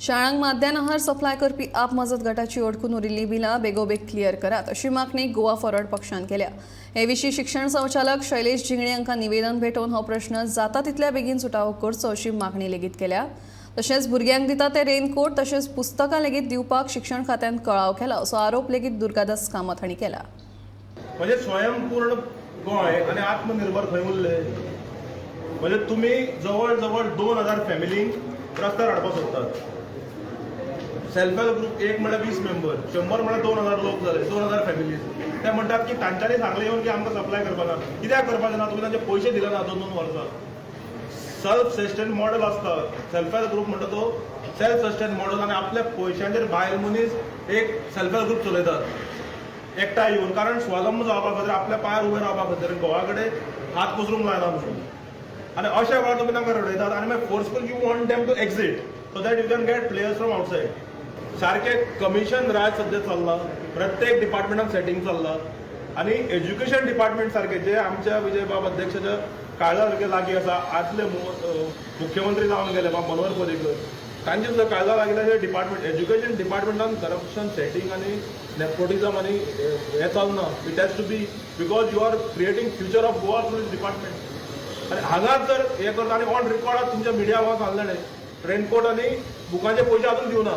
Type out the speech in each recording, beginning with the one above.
शाळांक माध्यान आहार सप्लाय करपी आप मजत गटाची अडकून उरिल्लीं बिलां बेगोबेग क्लियर करात अशी मागणी गोवा फॉरवर्ड पक्षान केल्या। हे विशीं शिक्षण संचालक शैलेश जिंगणे हांकां निवेदन भेटोवन हो प्रश्न जाता तितल्या बेगीन सुटावो करचो अशी मागणी लेगीत केल्या। तशेंच भुरग्यांक दिता ते रेनकोट तशेंच पुस्तकां लेगीत दिवपाक शिक्षण खात्यान कळाव केला असो आरोप लेगीत दुर्गादास कामत हांणी केला। म्हणजे स्वयंपूर्ण गोंय आणि आत्मनिर्भर खंय उरले? म्हणजे तुम्ही जवळ जवळ 2000 फॅमिलींक रस्त्यार हाडपाक सोदतात। सेल्फ हेल्प ग्रुप एक म्हळ्यार 20 मेंबर, 100 म्हळ्यार 2000 लोक जाले, 2000 फॅमिलीज। ते म्हणटात की तांच्यांनी सांगले येवन की आमकां सप्लाय करपाक ना। कित्याक करपाचें ना? तुम्ही तांचे पयशे दिले ना 2-2 वर्सां। सेल्फ सस्टेन मॉडेल आसता, सेल्फ हेल्प ग्रुप म्हणटा तो सेल्फ सस्टेन मॉडेल, आनी आपल्या पयशांचेर बायल मनीस एक सेल्फ हेल्प ग्रुप चलयतात एकठांय येवन, कारण स्वावलंबी जावपा खातीर, आपल्या पांयार उबे रावपा खातीर घोवा कडेन हात पसरूंक जायना म्हणून। आनी अशा वेळार तुमी तांकां रडयतात आनी मागीर forceful you want them to exit so that you can get players from outside. सारखे कमिशन राज सध्या चल्ला, प्रत्येक डिपार्टमेंटान सेटिंग चल्ला, आनी एज्युकेशन डिपार्टमेंट सारखे जे आमच्या विजय बाब अध्यक्षाच्या काळजा सारखे लागीं आसा, आदले मुख्यमंत्री जावन गेले मनोहर पर्रीकर, तांचे सुद्दां काळजा लागिल्ले डिपार्टमेंट एज्युकेशन डिपार्टमेंटान करप्शन सेटिंग आनी नेपोटिजम आनी हें चलना। It has to be because you are creating future of Goa through these department. आनी हांगाच जर हें करता आनी ऑन रिकॉर्डाक तुमच्या मिडिया म्हाका सांगलें रेनकोट आनी बुकांचे पयशे अजून दिवना,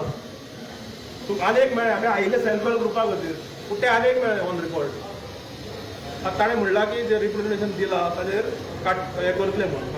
आनेक मेळ्ळे आमी आयिल्ले सेल्फ हेल्प ग्रुपा खातीर, पूण ते आनेक मेळ्ळे ऑन रिकॉर्ड। ताणें म्हणलां की जे रिप्रेझेंटेशन दिलां ताचेर हें करतलें म्हणून।